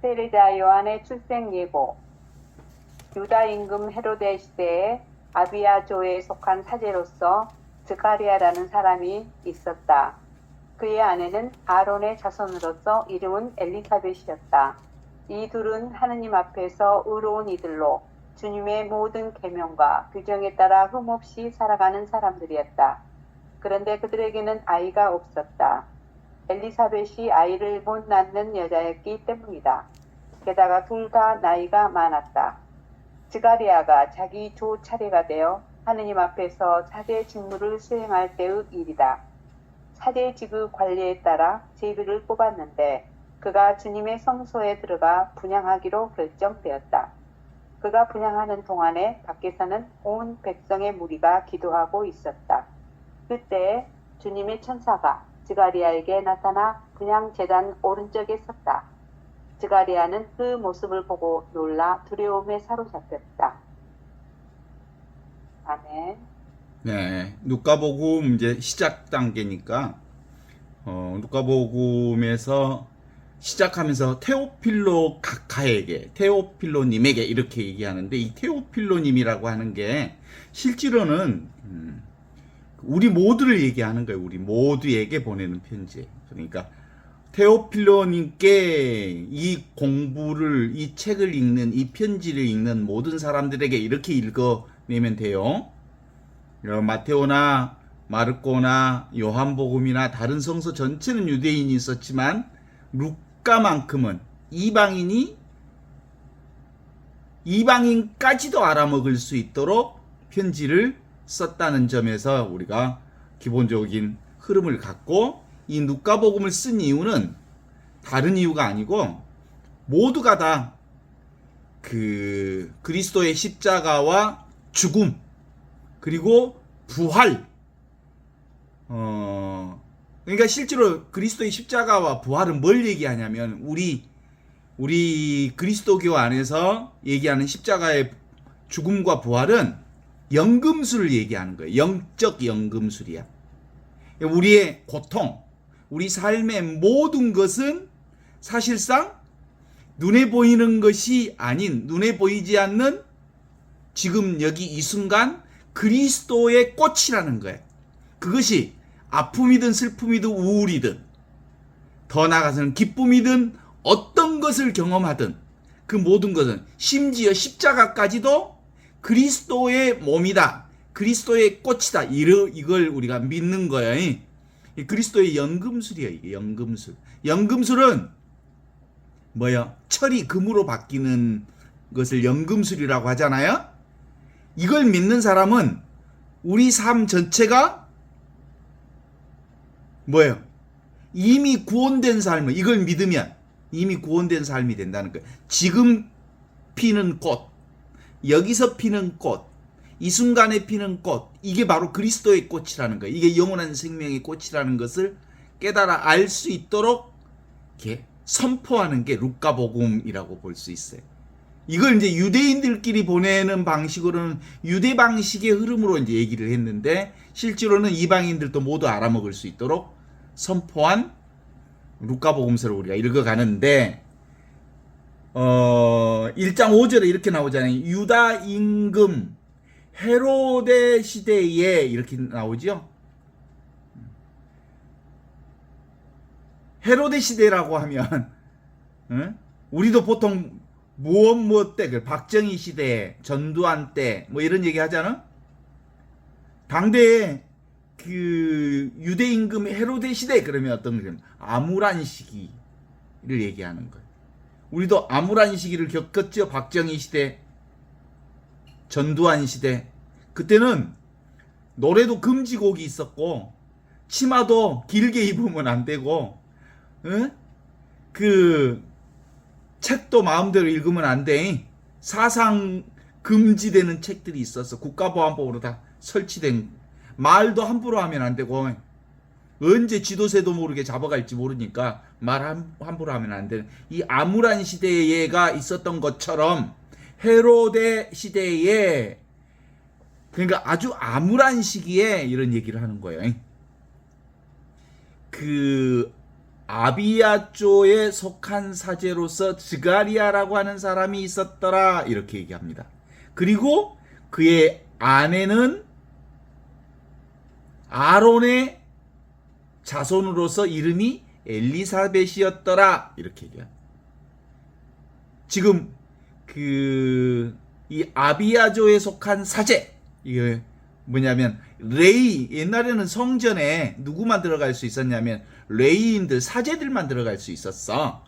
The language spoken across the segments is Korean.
세례자 요한의 출생 예고. 유다 임금 헤로데 시대에 아비야조에 속한 사제로서 스가랴라는 사람이 있었다. 그의 아내는 아론의 자손으로서 이름은 엘리사벳이었다. 이 둘은 하느님 앞에서 의로운 이들로 주님의 모든 계명과 규정에 따라 흠없이 살아가는 사람들이었다. 그런데 그들에게는 아이가 없었다. 엘리사벳이 아이를 못 낳는 여자였기 때문이다. 게다가 둘 다 나이가 많았다. 스가랴가 자기 조 차례가 되어 하느님 앞에서 사제 직무를 수행할 때의 일이다. 사제직의 관리에 따라 제비를 뽑았는데 그가 주님의 성소에 들어가 분향하기로 결정되었다. 그가 분향하는 동안에 밖에서는 온 백성의 무리가 기도하고 있었다. 그때 주님의 천사가 스가랴에게 나타나 분향제단 오른쪽에 섰다. 스가랴는 그 모습을 보고 놀라 두려움에 사로잡혔다. 아멘. 네, 누가복음 이제 시작 단계니까 누가복음에서 시작하면서 테오필로 각하에게, 테오필로님에게 이렇게 얘기하는데, 이 테오필로님이라고 하는 게 실제로는 우리 모두를 얘기하는 거예요. 우리 모두에게 보내는 편지. 그러니까 테오필로님께 이 공부를, 이 책을 읽는, 이 편지를 읽는 모든 사람들에게 이렇게 읽어내면 돼요. 마테오나 마르코나 요한복음이나 다른 성서 전체는 유대인이 있었지만 루카만큼은 이방인까지도 알아먹을 수 있도록 편지를 썼다는 점에서 우리가 기본적인 흐름을 갖고, 이 누가복음을 쓴 이유는 다른 이유가 아니고 모두가 다 그 그리스도의 십자가와 죽음 그리고 부활, 그러니까 실제로 그리스도의 십자가와 부활은 뭘 얘기하냐면 우리 그리스도교 안에서 얘기하는 십자가의 죽음과 부활은 연금술을 얘기하는 거예요. 영적 연금술이야. 우리의 고통, 우리 삶의 모든 것은 사실상 눈에 보이는 것이 아닌, 눈에 보이지 않는 지금 여기 이 순간 그리스도의 꽃이라는 거예요. 그것이 아픔이든 슬픔이든 우울이든 더 나아가서는 기쁨이든 어떤 것을 경험하든 그 모든 것은, 심지어 십자가까지도 그리스도의 몸이다, 그리스도의 꽃이다, 이걸 우리가 믿는 거예요. 그리스도의 연금술이에요. 이게 연금술. 연금술은 뭐예요? 철이 금으로 바뀌는 것을 연금술이라고 하잖아요. 이걸 믿는 사람은 우리 삶 전체가 뭐예요? 이미 구원된 삶을, 이걸 믿으면 이미 구원된 삶이 된다는 거예요. 지금 피는 꽃, 여기서 피는 꽃, 이 순간에 피는 꽃, 이게 바로 그리스도의 꽃이라는 거예요. 이게 영원한 생명의 꽃이라는 것을 깨달아 알 수 있도록 이렇게 선포하는 게 루카복음이라고 볼 수 있어요. 이걸 이제 유대인들끼리 보내는 방식으로는 유대 방식의 흐름으로 이제 얘기를 했는데, 실제로는 이방인들도 모두 알아먹을 수 있도록 선포한 루카복음서를 우리가 읽어가는데, 1장 5절에 이렇게 나오잖아요. 유다 임금 헤로데 시대에, 이렇게 나오죠. 헤로데 시대라고 하면 우리도 보통 무엇 때, 박정희 시대, 전두환 때 뭐 이런 얘기 하잖아. 당대에 그 유대 임금 헤로데 시대 그러면 어떤 거냐, 암울한 시기를 얘기하는 거예요. 우리도 암울한 시기를 겪었죠. 박정희 시대, 전두환 시대. 그때는 노래도 금지곡이 있었고 치마도 길게 입으면 안 되고, 그 책도 마음대로 읽으면 안 돼. 사상 금지되는 책들이 있었어. 국가보안법으로 다 설치된. 말도 함부로 하면 안 되고, 언제 지도새도 모르게 잡아갈지 모르니까 말 함부로 하면 안 되는, 이 암울한 시대가 있었던 것처럼 헤로데 시대에, 그러니까 아주 암울한 시기에 이런 얘기를 하는 거예요. 그 아비야 쪽에 속한 사제로서 즈가리아라고 하는 사람이 있었더라 이렇게 얘기합니다. 그리고 그의 아내는 아론의 자손으로서 이름이 엘리사벳이었더라 이렇게 얘기합니다. 지금 이 아비야조에 속한 사제 이게 뭐냐면 레이 옛날에는 성전에 누구만 들어갈 수 있었냐면 레이인들 사제들만 들어갈 수 있었어.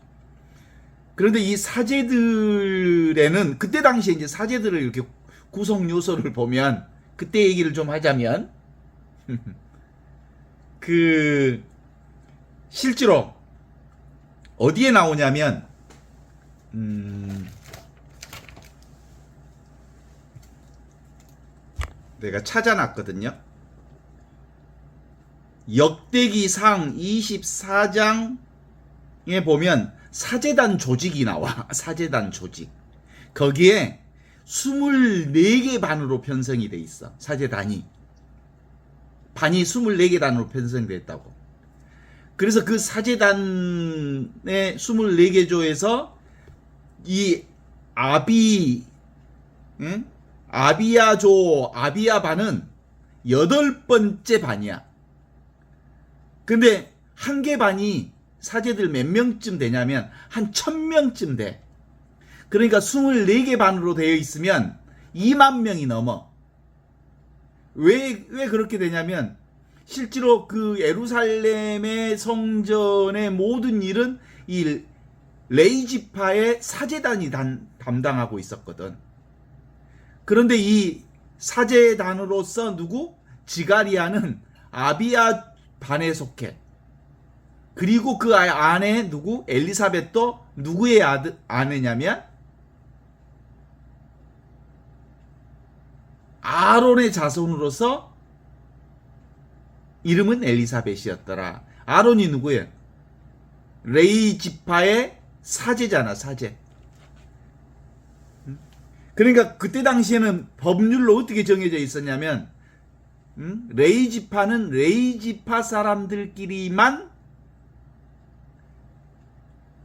그런데 이 사제들에는 그때 당시에 이제 사제들을 이렇게 구성 요소를 보면 그때 얘기를 좀 하자면 실제로 어디에 나오냐면 내가 찾아놨거든요. 역대기상 24장에 보면 사제단 조직이 나와. 사제단 조직. 거기에 24개 반으로 편성이 돼 있어. 사제단이. 반이 24개 단으로 편성되어 있다고. 그래서 그 사제단의 24개 조에서 이 아비야조, 아비야반은 8번째 반이야. 근데 한 개 반이 사제들 몇 명쯤 되냐면 한 1000명쯤 돼. 그러니까 24개 반으로 되어 있으면 2만 명이 넘어. 왜 그렇게 되냐면 실제로 그 예루살렘의 성전의 모든 일은 이 레이 지파의 사제단이 담당하고 있었거든. 그런데 이 사제단으로서 지가리아는 아비야 반에 속해. 그리고 그 아내 엘리사벳도 누구의 아내냐면 아론의 자손으로서 이름은 엘리사벳이었더라. 아론이 누구예요? 레이 지파의 사제잖아, 사제. 그러니까 그때 당시에는 법률로 어떻게 정해져 있었냐면 레이 지파는 레이 지파 사람들끼리만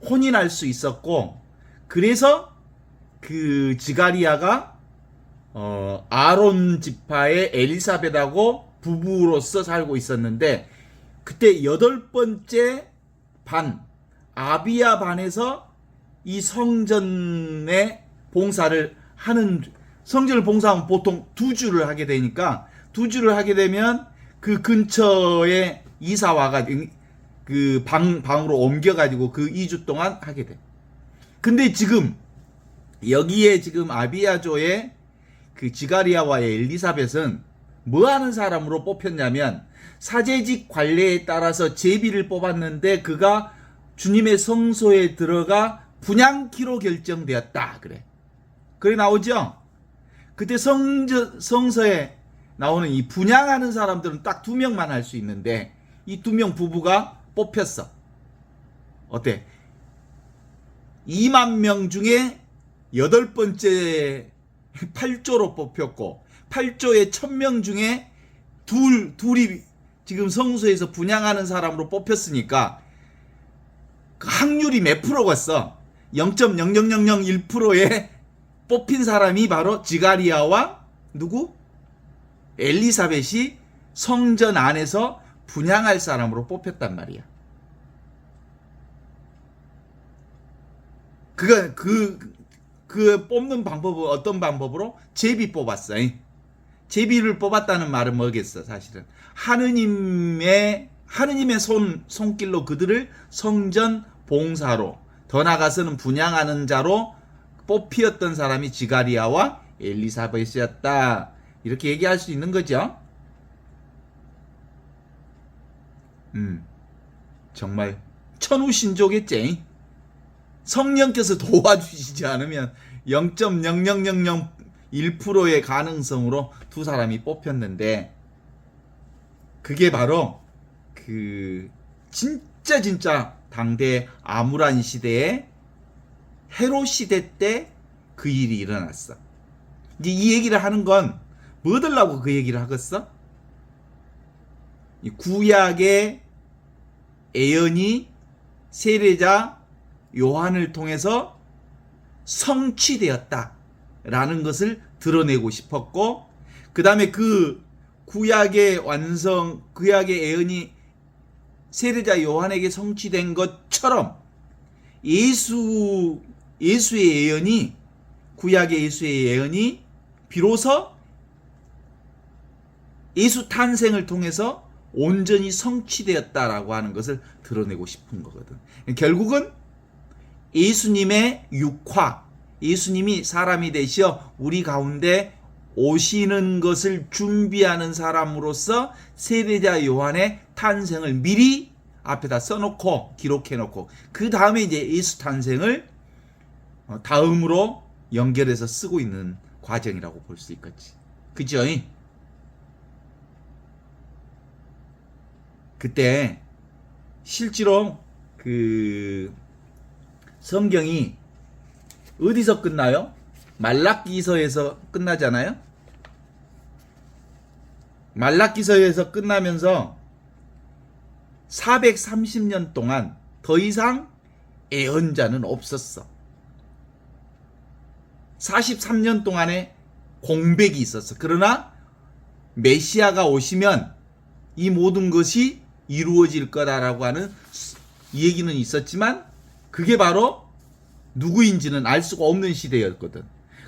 혼인할 수 있었고, 그래서 그 지가리아가 아론 지파의 엘리사벳하고 부부로서 살고 있었는데, 그때 8번째 반 아비야 반에서 이 성전의 봉사를 하는, 성전을 봉사하면 보통 2주를 하게 되니까 2주를 하게 되면 그 근처에 이사 와가 그 방으로 옮겨가지고 그 2주 동안 하게 돼. 근데 지금 여기에 지금 아비야조의 그 지가리아와의 엘리사벳은 뭐 하는 사람으로 뽑혔냐면 사제직 관례에 따라서 제비를 뽑았는데 그가 주님의 성소에 들어가 분향키로 결정되었다. 그래 나오죠? 그때 성서에 나오는 이 분향하는 사람들은 딱 2명만 할 수 있는데 이 2명 부부가 뽑혔어. 어때? 2만 명 중에 8번째 8조로 뽑혔고 8조의 1000명 중에 둘이 지금 성소에서 분향하는 사람으로 뽑혔으니까 그 확률이 몇 프로겠어? 0.00001%에 뽑힌 사람이 바로 지가리아와 엘리사벳이 성전 안에서 분향할 사람으로 뽑혔단 말이야. 그 뽑는 방법은 어떤 방법으로? 제비 뽑았어. 제비를 뽑았다는 말은 뭐겠어, 사실은. 하느님의 손길로 그들을 성전 봉사로, 더 나아가서는 분향하는 자로 뽑히었던 사람이 지가리아와 엘리사벳이었다. 이렇게 얘기할 수 있는 거죠. 정말 천우신조겠지. 성령께서 도와주시지 않으면 0.0001%의 가능성으로 2 사람이 뽑혔는데, 그게 바로 그 진짜 당대 아무란 시대의 헤롯 시대 때 그 일이 일어났어. 이제 이 얘기를 하는 건 뭐들라고 그 얘기를 하겠어? 이 구약의 예언이 세례자 요한을 통해서 성취되었다라는 것을 드러내고 싶었고, 그 다음에 그 구약의 예언이 세례자 요한에게 성취된 것처럼 예수의 예언이, 구약의 예수의 예언이 비로소 예수 탄생을 통해서 온전히 성취되었다라고 하는 것을 드러내고 싶은 거거든. 결국은 예수님의 육화, 예수님이 사람이 되시어 우리 가운데 오시는 것을 준비하는 사람으로서 세례자 요한의 탄생을 미리 앞에다 써놓고 기록해놓고, 그 다음에 이제 예수 탄생을 다음으로 연결해서 쓰고 있는 과정이라고 볼 수 있겠지. 그죠? 그때 실제로 그 성경이 어디서 끝나요? 말라기서에서 끝나잖아요. 말라기서에서 끝나면서 430년 동안 더 이상 예언자는 없었어. 43년 동안의 공백이 있었어. 그러나 메시아가 오시면 이 모든 것이 이루어질 거다라고 하는 얘기는 있었지만, 그게 바로 누구인지는 알 수가 없는 시대였거든.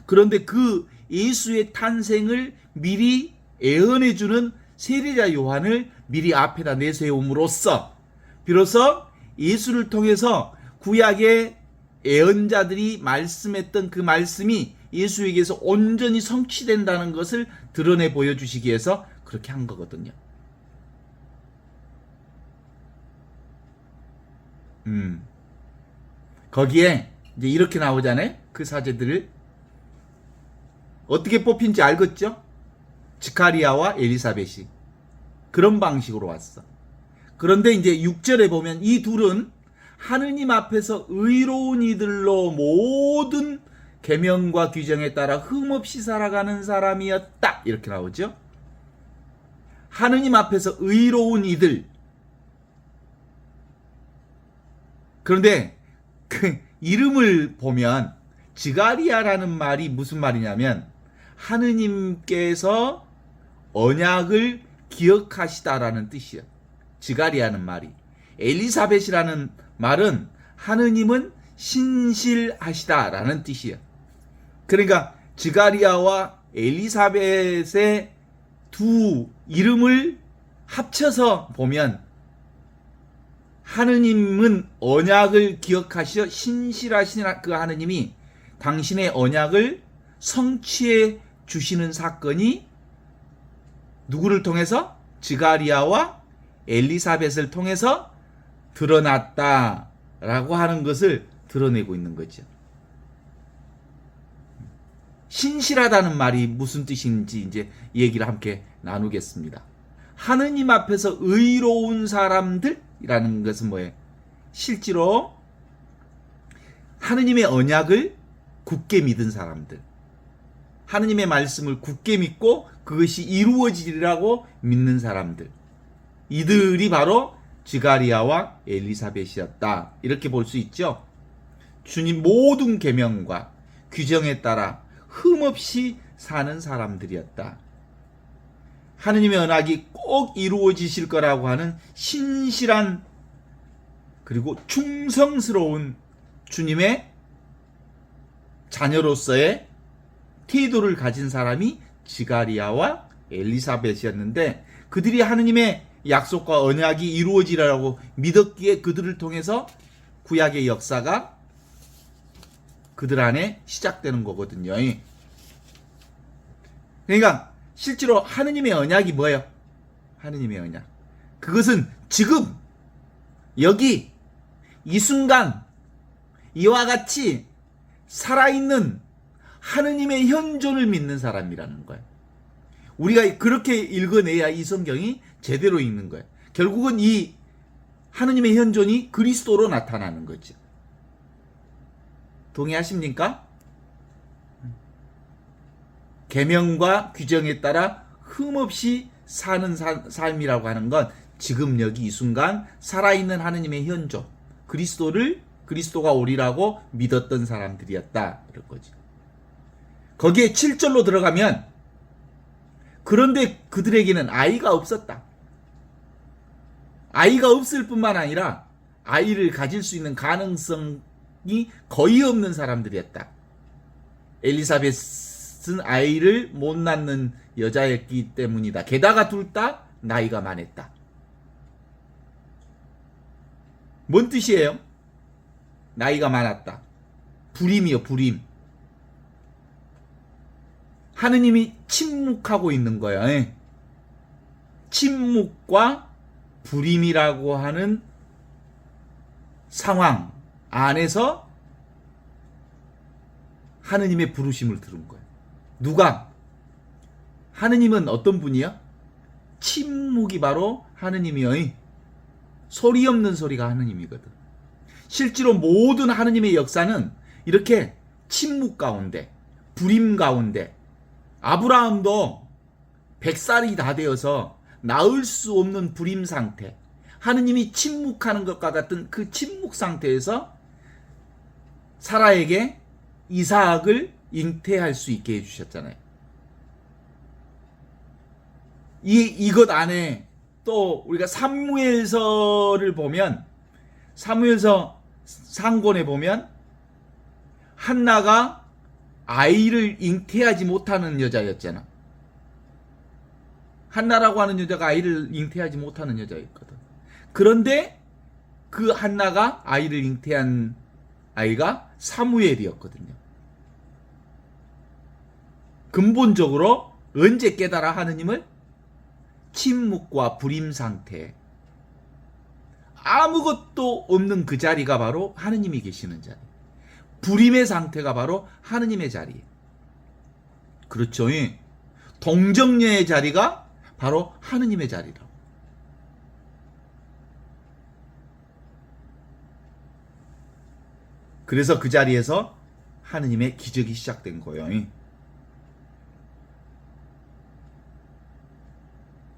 그런데 그 예수의 탄생을 미리 예언해주는 세례자 요한을 미리 앞에다 내세움으로써 비로소 예수를 통해서 구약의 예언자들이 말씀했던 그 말씀이 예수에게서 온전히 성취된다는 것을 드러내 보여주시기 위해서 그렇게 한 거거든요. 거기에 이제 이렇게 나오잖아요. 그 사제들을 어떻게 뽑힌지 알겠죠? 지카리아와 엘리사벳이 그런 방식으로 왔어. 그런데 이제 6절에 보면 이 둘은 하느님 앞에서 의로운 이들로 모든 계명과 규정에 따라 흠없이 살아가는 사람이었다, 이렇게 나오죠. 하느님 앞에서 의로운 이들. 그런데 그 이름을 보면 지가리아라는 말이 무슨 말이냐면 하느님께서 언약을 기억하시다라는 뜻이야. 지가리아는 말이. 엘리사벳이라는 말은 하느님은 신실하시다라는 뜻이야. 그러니까 지가리아와 엘리사벳의 두 이름을 합쳐서 보면 하느님은 언약을 기억하시어 신실하신 그 하느님이 당신의 언약을 성취해 주시는 사건이 누구를 통해서? 지가리아와 엘리사벳을 통해서 드러났다라고 하는 것을 드러내고 있는 거죠. 신실하다는 말이 무슨 뜻인지 이제 얘기를 함께 나누겠습니다. 하느님 앞에서 의로운 사람들이라는 것은 뭐예요? 실제로 하느님의 언약을 굳게 믿은 사람들, 하느님의 말씀을 굳게 믿고 그것이 이루어지리라고 믿는 사람들, 이들이 바로 지가리아와 엘리사벳이었다, 이렇게 볼 수 있죠. 주님 모든 계명과 규정에 따라 흠없이 사는 사람들이었다. 하느님의 언약이 꼭 이루어지실 거라고 하는 신실한 그리고 충성스러운 주님의 자녀로서의 태도를 가진 사람이 지가리아와 엘리사벳이었는데, 그들이 하느님의 약속과 언약이 이루어지라고 믿었기에 그들을 통해서 구약의 역사가 그들 안에 시작되는 거거든요. 그러니까 실제로 하느님의 언약이 뭐예요? 하느님의 언약. 그것은 지금 여기 이 순간 이와 같이 살아있는 하느님의 현존을 믿는 사람이라는 거예요. 우리가 그렇게 읽어내야 이 성경이 제대로 읽는 거예요. 결국은 이 하느님의 현존이 그리스도로 나타나는 거죠. 동의하십니까? 계명과 규정에 따라 흠없이 사는 삶이라고 하는 건 지금 여기 이 순간 살아있는 하느님의 현존, 그리스도가 오리라고 믿었던 사람들이었다. 그럴 거지. 거기에 7절로 들어가면 그런데 그들에게는 아이가 없었다. 아이가 없을 뿐만 아니라 아이를 가질 수 있는 가능성이 거의 없는 사람들이었다. 엘리사벳은 아이를 못 낳는 여자였기 때문이다. 게다가 둘 다 나이가 많았다. 뭔 뜻이에요? 나이가 많았다. 불임이요, 불임. 하느님이 침묵하고 있는 거예요. 침묵과 불임이라고 하는 상황 안에서 하느님의 부르심을 들은 거예요. 누가? 하느님은 어떤 분이야? 침묵이 바로 하느님이요. 소리 없는 소리가 하느님이거든. 실제로 모든 하느님의 역사는 이렇게 침묵 가운데, 불임 가운데, 아브라함도 100살이 다 되어서 나을 수 없는 불임 상태, 하느님이 침묵하는 것과 같은 그 침묵 상태에서 사라에게 이삭을 잉태할 수 있게 해주셨잖아요. 이것 안에 또 우리가 사무엘서를 보면, 사무엘서 상권에 보면 한나가 아이를 잉태하지 못하는 여자였잖아. 한나라고 하는 여자가 아이를 잉태하지 못하는 여자였거든. 그런데 그 한나가 아이를 잉태한 아이가 사무엘이었거든요. 근본적으로 언제 깨달아 하느님을? 침묵과 불임 상태, 아무것도 없는 그 자리가 바로 하느님이 계시는 자리, 불임의 상태가 바로 하느님의 자리. 그렇죠. 동정녀의 자리가 바로 하느님의 자리라고. 그래서 그 자리에서 하느님의 기적이 시작된 거예요.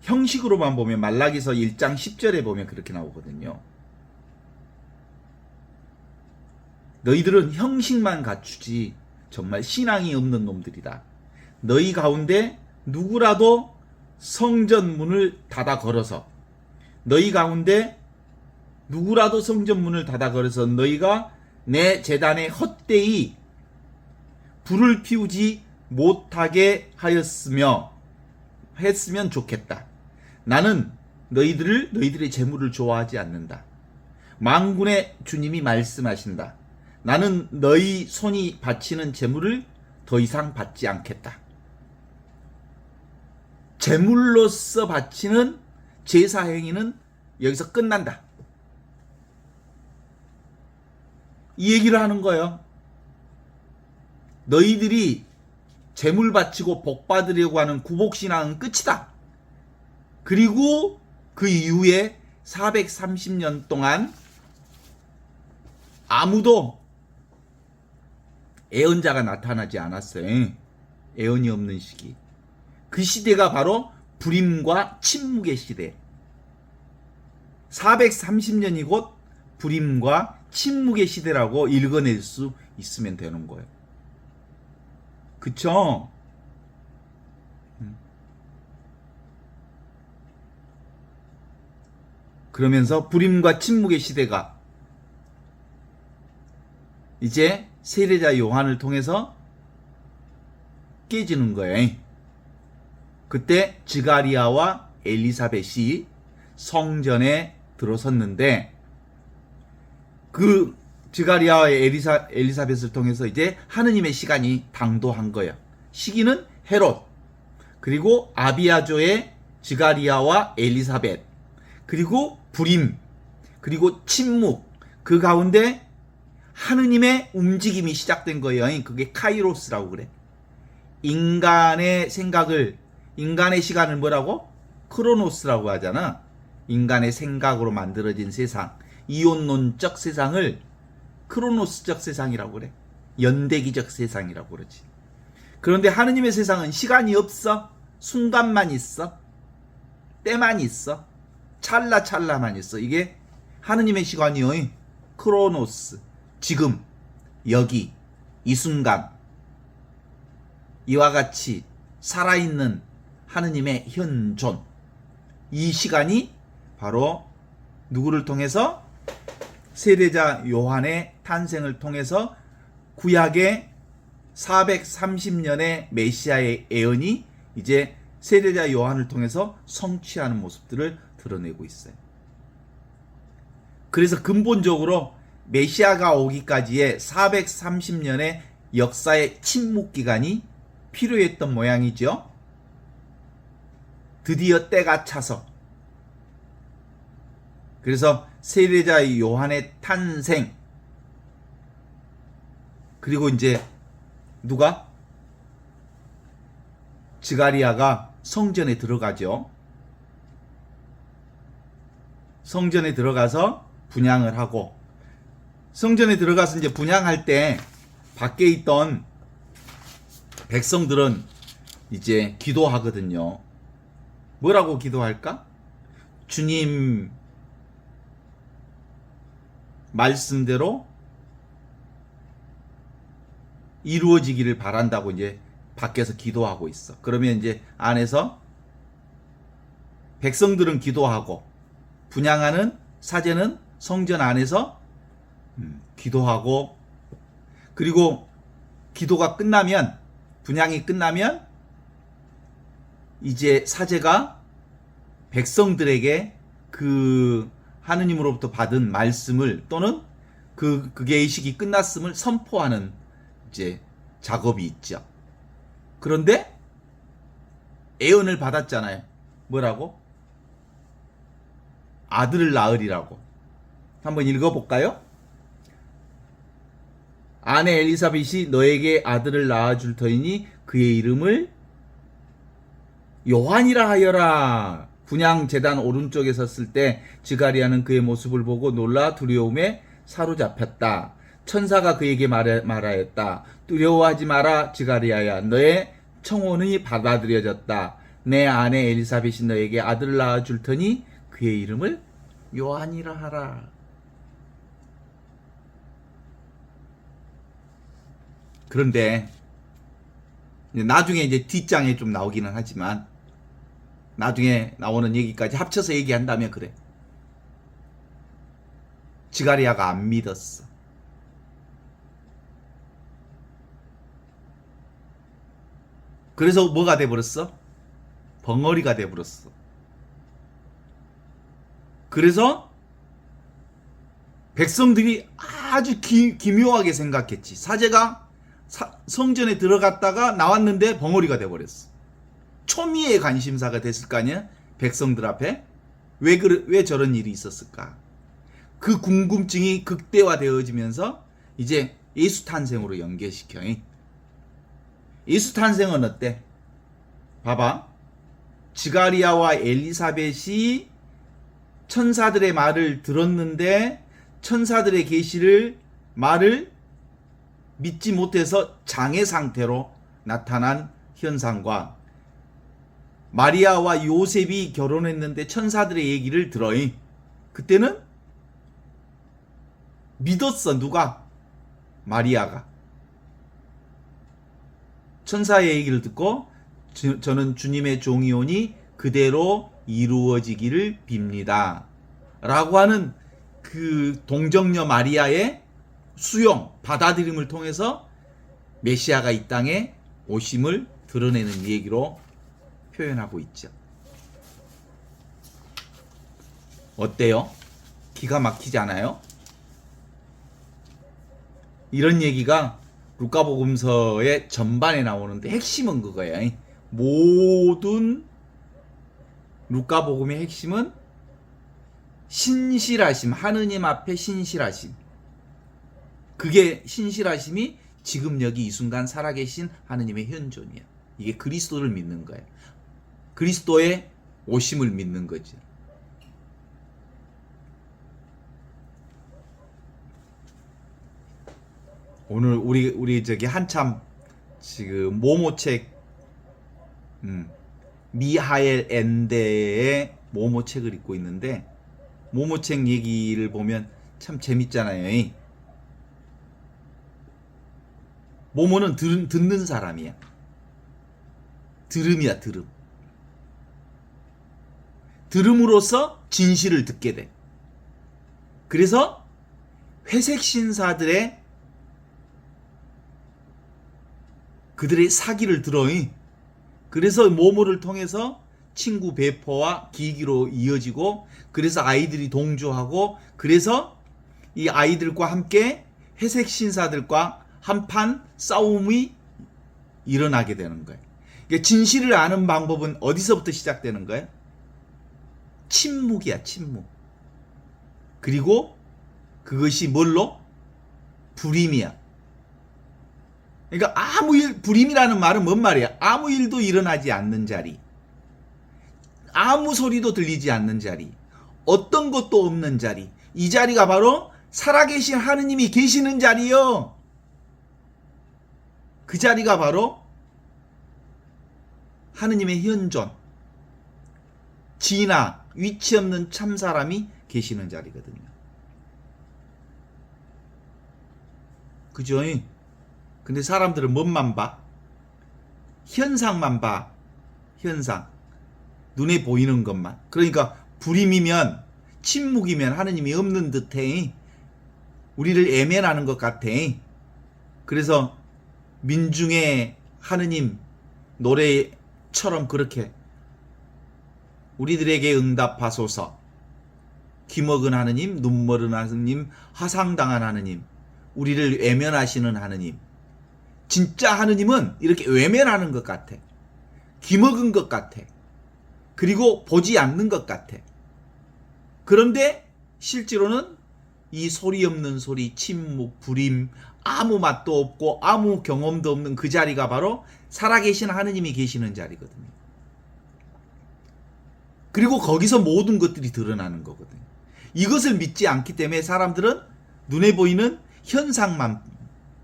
형식으로만 보면 말라기서 1장 10절에 보면 그렇게 나오거든요. 너희들은 형식만 갖추지 정말 신앙이 없는 놈들이다. 너희 가운데 누구라도 성전 문을 닫아 걸어서, 너희 가운데 누구라도 성전 문을 닫아 걸어서 너희가 내 제단에 헛되이 불을 피우지 못하게 했으면 좋겠다. 나는 너희들의 재물을 좋아하지 않는다. 만군의 주님이 말씀하신다. 나는 너희 손이 바치는 재물을 더 이상 받지 않겠다. 재물로서 바치는 제사 행위는 여기서 끝난다. 이 얘기를 하는 거예요. 너희들이 재물 바치고 복 받으려고 하는 구복신앙은 끝이다. 그리고 그 이후에 430년 동안 아무도 애언자가 나타나지 않았어요. 애언이 없는 시기. 그 시대가 바로 불임과 침묵의 시대. 430년이 곧 불임과 침묵의 시대라고 읽어낼 수 있으면 되는 거예요. 그쵸? 그러면서 불임과 침묵의 시대가 이제 세례자 요한을 통해서 깨지는 거예요. 그때 지가리아와 엘리사벳이 성전에 들어섰는데, 그 지가리아와 엘리사벳을 통해서 이제 하느님의 시간이 당도한 거예요. 시기는 헤롯, 그리고 아비아조의 지가리아와 엘리사벳, 그리고 불임, 그리고 침묵, 그 가운데 하느님의 움직임이 시작된 거예요. 그게 카이로스라고 그래. 인간의 생각을, 인간의 시간을 뭐라고? 크로노스라고 하잖아. 인간의 생각으로 만들어진 세상, 이혼론적 세상을 크로노스적 세상이라고 그래. 연대기적 세상이라고 그러지. 그런데 하느님의 세상은 시간이 없어. 순간만 있어. 때만 있어. 찰나찰나만 있어. 이게 하느님의 시간이요. 크로노스, 지금, 여기, 이 순간, 이와 같이 살아있는 하느님의 현존, 이 시간이 바로 누구를 통해서? 세례자 요한의 탄생을 통해서 구약의 430년의 메시아의 예언이 이제 세례자 요한을 통해서 성취하는 모습들을 드러내고 있어요. 그래서 근본적으로 메시아가 오기까지의 430년의 역사의 침묵 기간이 필요했던 모양이죠. 드디어 때가 차서, 그래서 세례자 요한의 탄생, 그리고 이제 누가? 스가랴가 성전에 들어가죠. 성전에 들어가서 분향을 하고, 성전에 들어가서 이제 분향할 때 밖에 있던 백성들은 이제 기도하거든요. 뭐라고 기도할까? 주님 말씀대로 이루어지기를 바란다고 이제 밖에서 기도하고 있어. 그러면 이제 안에서 백성들은 기도하고, 분향하는 사제는 성전 안에서 기도하고, 그리고 기도가 끝나면, 분향이 끝나면 이제 사제가 백성들에게 그 하느님으로부터 받은 말씀을, 또는 그 예식이 끝났음을 선포하는 이제 작업이 있죠. 그런데 예언을 받았잖아요. 뭐라고? 아들을 낳으리라고. 한번 읽어볼까요? 아내 엘리사벳이 너에게 아들을 낳아줄 터이니 그의 이름을 요한이라 하여라. 분향 제단 오른쪽에 섰을 때 스가랴는 그의 모습을 보고 놀라 두려움에 사로잡혔다. 천사가 그에게 말하였다. 두려워하지 마라 스가랴야. 너의 청혼이 받아들여졌다. 내 아내 엘리사벳이 너에게 아들을 낳아줄 터니 그의 이름을 요한이라 하라. 그런데 나중에 이제 뒷장에 좀 나오기는 하지만, 나중에 나오는 얘기까지 합쳐서 얘기한다면 그래. 스가랴가 안 믿었어. 그래서 뭐가 돼버렸어? 벙어리가 돼버렸어. 그래서 백성들이 아주 기묘하게 생각했지. 사제가 성전에 들어갔다가 나왔는데 벙어리가 돼버렸어. 초미의 관심사가 됐을 거 아니야? 백성들 앞에. 왜 저런 일이 있었을까? 그 궁금증이 극대화되어지면서 이제 예수 탄생으로 연계시켜. 예수 탄생은 어때? 봐봐. 스가랴와 엘리사벳이 천사들의 말을 들었는데 천사들의 계시를 말을 믿지 못해서 장애 상태로 나타난 현상과, 마리아와 요셉이 결혼했는데 천사들의 얘기를 들어. 그때는 믿었어. 누가? 마리아가. 천사의 얘기를 듣고 저는 주님의 종이오니 그대로 이루어지기를 빕니다. 라고 하는 그 동정녀 마리아의 수용, 받아들임을 통해서 메시아가 이 땅에 오심을 드러내는 얘기로 표현하고 있죠. 어때요? 기가 막히지 않아요? 이런 얘기가 루카복음서의 전반에 나오는데 핵심은 그거예요. 모든 루카복음의 핵심은 신실하심, 하느님 앞에 신실하심. 그게 신실하심이 지금 여기 이 순간 살아계신 하느님의 현존이야. 이게 그리스도를 믿는 거예요. 그리스도의 오심을 믿는 거지. 오늘 우리 저기 한참 지금 모모책 미하엘 엔데의 모모책을 읽고 있는데, 모모책 얘기를 보면 참 재밌잖아요. 모모는 듣는 사람이야. 들음이야, 들음. 들음으로써 진실을 듣게 돼. 그래서 회색 신사들의 그들의 사기를 들어. 그래서 모모를 통해서 친구 배포와 기기로 이어지고, 그래서 아이들이 동조하고, 그래서 이 아이들과 함께 회색 신사들과 한판 싸움이 일어나게 되는 거예요. 그러니까 진실을 아는 방법은 어디서부터 시작되는 거예요? 침묵이야, 침묵. 그리고 그것이 뭘로? 불임이야. 그러니까 불임이라는 말은 뭔 말이야? 아무 일도 일어나지 않는 자리. 아무 소리도 들리지 않는 자리. 어떤 것도 없는 자리. 이 자리가 바로 살아계신 하느님이 계시는 자리요. 그 자리가 바로 하느님의 현존, 진화, 위치 없는 참 사람이 계시는 자리거든요. 그죠? 근데 사람들은 뭔만 봐? 현상만 봐. 현상. 눈에 보이는 것만. 그러니까 불임이면, 침묵이면 하느님이 없는 듯해. 우리를 애면하는 것 같아. 그래서 민중의 하느님 노래처럼 그렇게 우리들에게 응답하소서. 귀먹은 하느님, 눈멀은 하느님, 화상당한 하느님, 우리를 외면하시는 하느님. 진짜 하느님은 이렇게 외면하는 것 같아. 귀먹은 것 같아. 그리고 보지 않는 것 같아. 그런데 실제로는 이 소리 없는 소리, 침묵, 불임, 아무 맛도 없고 아무 경험도 없는 그 자리가 바로 살아계신 하느님이 계시는 자리거든요. 그리고 거기서 모든 것들이 드러나는 거거든요. 이것을 믿지 않기 때문에 사람들은 눈에 보이는 현상만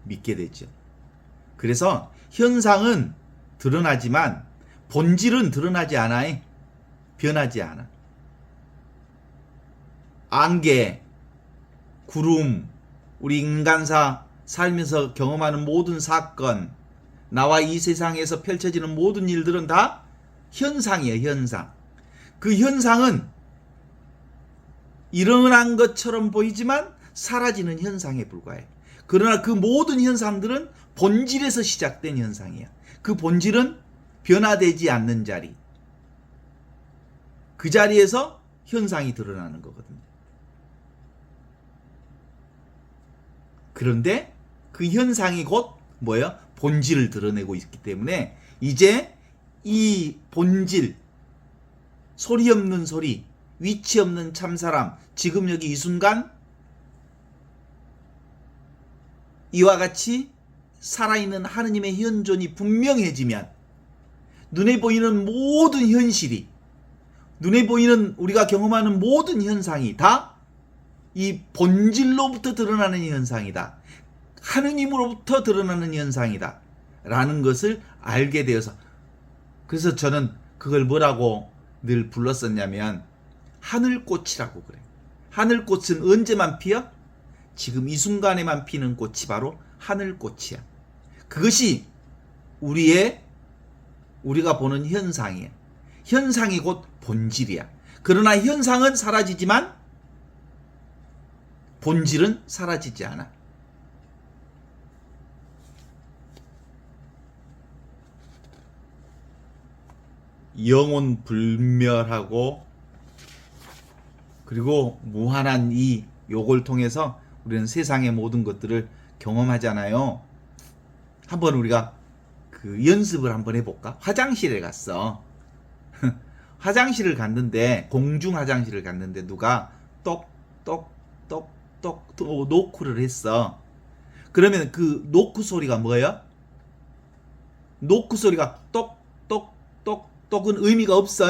믿게 되죠. 그래서 현상은 드러나지만 본질은 드러나지 않아요. 변하지 않아. 안개, 구름, 우리 인간사 살면서 경험하는 모든 사건, 나와 이 세상에서 펼쳐지는 모든 일들은 다 현상이에요, 현상. 그 현상은 일어난 것처럼 보이지만 사라지는 현상에 불과해. 그러나 그 모든 현상들은 본질에서 시작된 현상이야. 그 본질은 변화되지 않는 자리. 그 자리에서 현상이 드러나는 거거든요. 그런데 그 현상이 곧 뭐예요? 본질을 드러내고 있기 때문에 이제 이 본질, 소리 없는 소리, 위치 없는 참사람, 지금 여기 이 순간 이와 같이 살아있는 하느님의 현존이 분명해지면 눈에 보이는 모든 현실이, 눈에 보이는 우리가 경험하는 모든 현상이 다 이 본질로부터 드러나는 현상이다. 하느님으로부터 드러나는 현상이다. 라는 것을 알게 되어서, 그래서 저는 그걸 뭐라고 늘 불렀었냐면 하늘꽃이라고 그래. 하늘꽃은 언제만 피어? 지금 이 순간에만 피는 꽃이 바로 하늘꽃이야. 그것이 우리가 보는 현상이야. 현상이 곧 본질이야. 그러나 현상은 사라지지만 본질은 사라지지 않아. 영혼 불멸하고 그리고 무한한 이 요걸 통해서 우리는 세상의 모든 것들을 경험하잖아요. 한번 우리가 그 연습을 한번 해볼까? 화장실에 갔어. 화장실을 갔는데, 공중 화장실을 갔는데 누가 똑똑똑똑 노크를 했어. 그러면 그 노크 소리가 뭐예요? 노크 소리가 똑똑똑똑은 의미가 없어.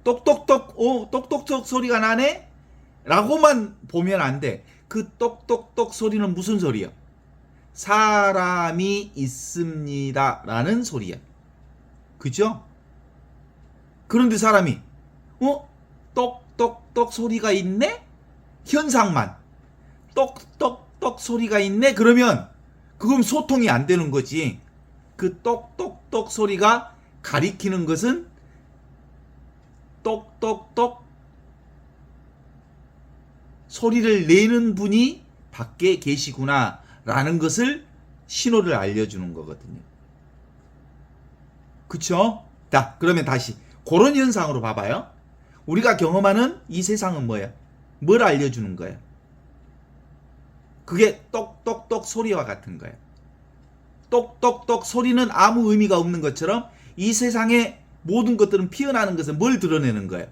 똑똑똑 소리가 나네? 라고만 보면 안 돼. 그 똑똑똑 소리는 무슨 소리야? 사람이 있습니다 라는 소리야. 그죠? 그런데 사람이 똑똑똑 소리가 있네? 현상만. 똑똑똑 소리가 있네? 그러면 그건 소통이 안 되는 거지. 그 똑똑똑 소리가 가리키는 것은 똑똑똑 소리를 내는 분이 밖에 계시구나 라는 것을 신호를 알려주는 거거든요. 그쵸? 자, 그러면 다시 그런 현상으로 봐봐요. 우리가 경험하는 이 세상은 뭐예요? 뭘 알려주는 거예요? 그게 똑똑똑 소리와 같은 거예요. 똑똑똑 소리는 아무 의미가 없는 것처럼 이 세상의 모든 것들은 피어나는 것은 뭘 드러내는 거예요?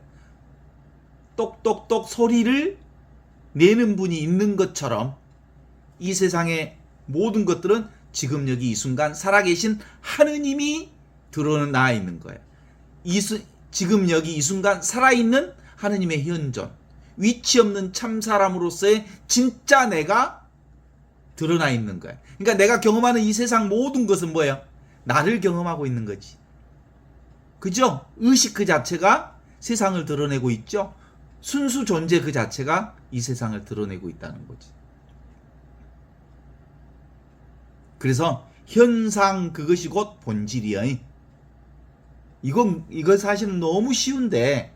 똑똑똑 소리를 내는 분이 있는 것처럼 이 세상의 모든 것들은 지금 여기 이 순간 살아계신 하느님이 드러나 있는 거예요. 지금 여기 이 순간 살아있는 하느님의 현존, 위치 없는 참사람으로서의 진짜 내가 드러나 있는 거예요. 그러니까 내가 경험하는 이 세상 모든 것은 뭐예요? 나를 경험하고 있는 거지. 그죠? 의식 그 자체가 세상을 드러내고 있죠. 순수 존재 그 자체가 이 세상을 드러내고 있다는 거지. 그래서 현상 그것이 곧 본질이야. 이건 사실은 너무 쉬운데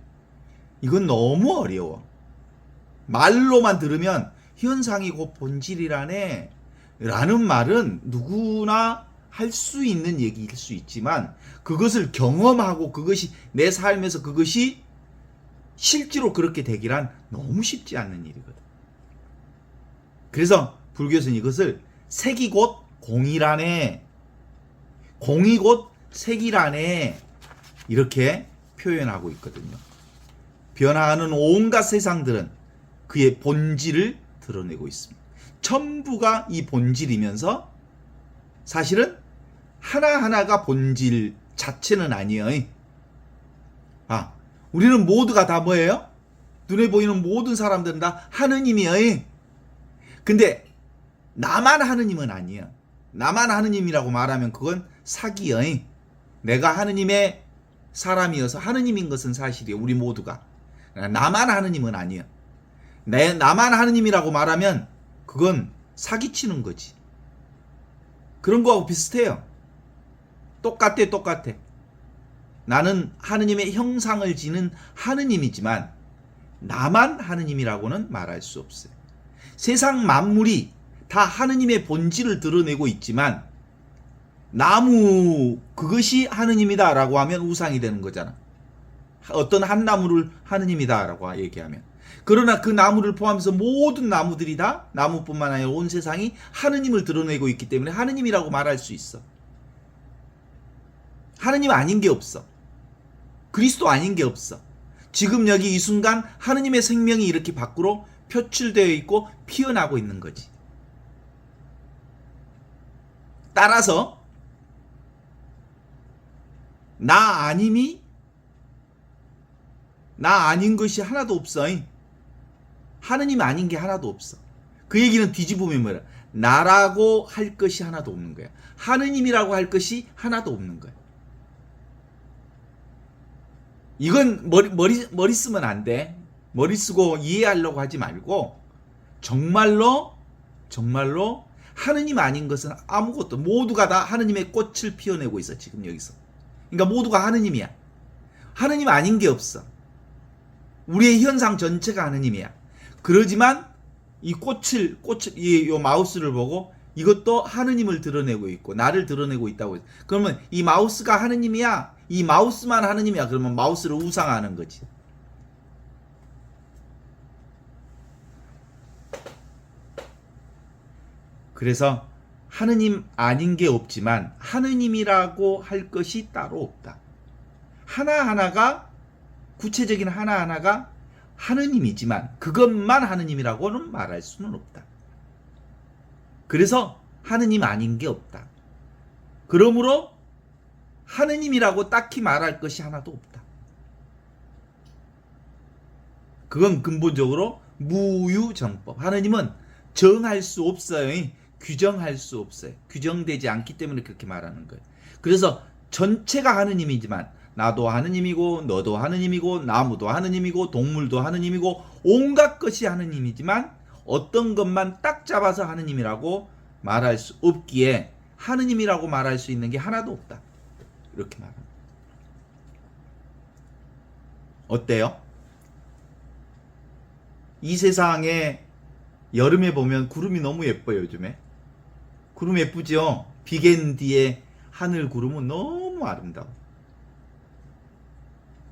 이건 너무 어려워. 말로만 들으면 현상이 곧 본질이라네 라는 말은 누구나 할 수 있는 얘기일 수 있지만 그것을 경험하고 그것이 내 삶에서 그것이 실제로 그렇게 되기란 너무 쉽지 않는 일이거든. 그래서 불교에서는 이것을 색이 곧 공이라네, 공이 곧 색이라네 이렇게 표현하고 있거든요. 변화하는 온갖 세상들은 그의 본질을 드러내고 있습니다. 전부가 이 본질이면서 사실은 하나하나가 본질 자체는 아니에요. 우리는 모두가 다 뭐예요? 눈에 보이는 모든 사람들은 다 하느님이에요. 근데 나만 하느님은 아니에요. 나만 하느님이라고 말하면 그건 사기예요. 내가 하느님의 사람이어서 하느님인 것은 사실이에요. 우리 모두가. 나만 하느님은 아니에요. 나만 하느님이라고 말하면 그건 사기치는 거지. 그런 거하고 비슷해요. 똑같아. 나는 하느님의 형상을 지닌 하느님이지만 나만 하느님이라고는 말할 수 없어요. 세상 만물이 다 하느님의 본질을 드러내고 있지만 나무 그것이 하느님이다 라고 하면 우상이 되는 거잖아. 어떤 한 나무를 하느님이다 라고 얘기하면. 그러나 그 나무를 포함해서 모든 나무들이 다 나무뿐만 아니라 온 세상이 하느님을 드러내고 있기 때문에 하느님이라고 말할 수 있어. 하느님 아닌 게 없어. 그리스도 아닌 게 없어. 지금 여기 이 순간 하느님의 생명이 이렇게 밖으로 표출되어 있고 피어나고 있는 거지. 따라서 나 아닌 것이 하나도 없어. 하느님 아닌 게 하나도 없어. 그 얘기는 뒤집으면 뭐야? 나라고 할 것이 하나도 없는 거야. 하느님이라고 할 것이 하나도 없는 거야. 이건 머리 쓰면 안 돼. 머리 쓰고 이해하려고 하지 말고 정말로 하느님 아닌 것은 아무것도, 모두가 다 하느님의 꽃을 피워내고 있어 지금 여기서. 그러니까 모두가 하느님이야. 하느님 아닌 게 없어. 우리의 현상 전체가 하느님이야. 그러지만 이 요 마우스를 보고 이것도 하느님을 드러내고 있고 나를 드러내고 있다고 해서, 그러면 이 마우스가 하느님이야? 이 마우스만 하느님이야? 그러면 마우스를 우상하는 거지. 그래서 하느님 아닌 게 없지만 하느님이라고 할 것이 따로 없다. 하나하나가, 구체적인 하나하나가 하느님이지만 그것만 하느님이라고는 말할 수는 없다. 그래서 하느님 아닌 게 없다. 그러므로 하느님이라고 딱히 말할 것이 하나도 없다. 그건 근본적으로 무유정법. 하느님은 정할 수 없어요. 규정할 수 없어요. 규정되지 않기 때문에 그렇게 말하는 거예요. 그래서 전체가 하느님이지만 나도 하느님이고 너도 하느님이고 나무도 하느님이고 동물도 하느님이고 온갖 것이 하느님이지만 어떤 것만 딱 잡아서 하느님이라고 말할 수 없기에 하느님이라고 말할 수 있는 게 하나도 없다. 이렇게 말합니다. 어때요? 이 세상에 여름에 보면 구름이 너무 예뻐요. 요즘에 구름 예쁘죠? 비겐 뒤에 하늘 구름은 너무 아름다워.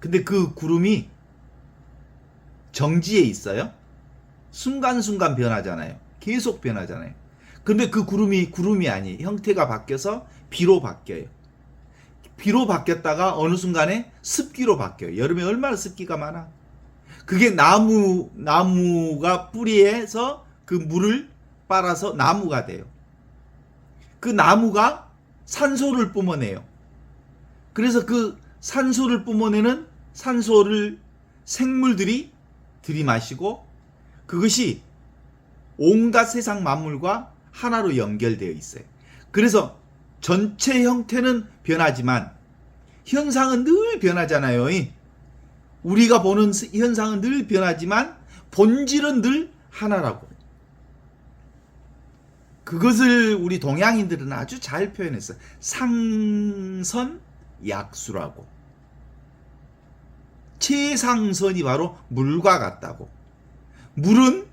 근데 그 구름이 정지에 있어요? 순간순간 변하잖아요. 계속 변하잖아요. 근데 그 구름이 아니에요. 형태가 바뀌어서 비로 바뀌어요. 비로 바뀌었다가 어느 순간에 습기로 바뀌어요. 여름에 얼마나 습기가 많아. 그게 나무가 뿌리에서 그 물을 빨아서 나무가 돼요. 그 나무가 산소를 뿜어내요. 그래서 그 산소를 뿜어내는 산소를 생물들이 들이마시고 그것이 온갖 세상 만물과 하나로 연결되어 있어요. 그래서 전체 형태는 변하지만 현상은 늘 변하잖아요. 우리가 보는 현상은 늘 변하지만 본질은 늘 하나라고. 그것을 우리 동양인들은 아주 잘 표현했어요. 상선약수라고. 최상선이 바로 물과 같다고. 물은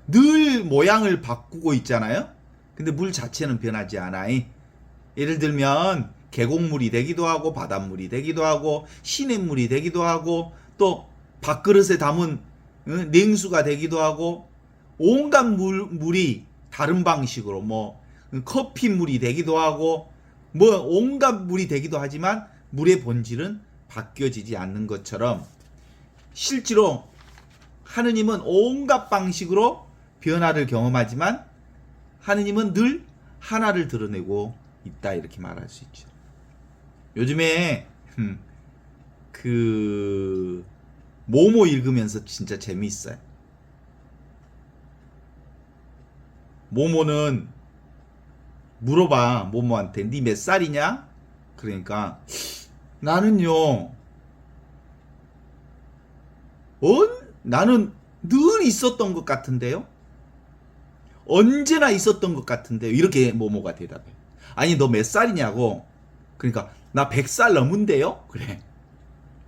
늘 모양을 바꾸고 있잖아요. 근데 물 자체는 변하지 않아요. 예를 들면 계곡물이 되기도 하고 바닷물이 되기도 하고 시냇물이 되기도 하고 또 밥그릇에 담은 냉수가 되기도 하고 온갖 물이 다른 방식으로 뭐 커피물이 되기도 하고 뭐 온갖 물이 되기도 하지만 물의 본질은 바뀌어지지 않는 것처럼 실제로 하느님은 온갖 방식으로 변화를 경험하지만 하느님은 늘 하나를 드러내고 있다 이렇게 말할 수 있죠. 요즘에 그 모모 읽으면서 진짜 재미있어요. 모모는 물어봐 모모한테 니 몇 살이냐? 그러니까 나는요 나는 늘 있었던 것 같은데요? 언제나 있었던 것 같은데요? 이렇게 모모가 대답해. 아니 너 몇 살이냐고. 그러니까 나 100살 넘은데요? 그래.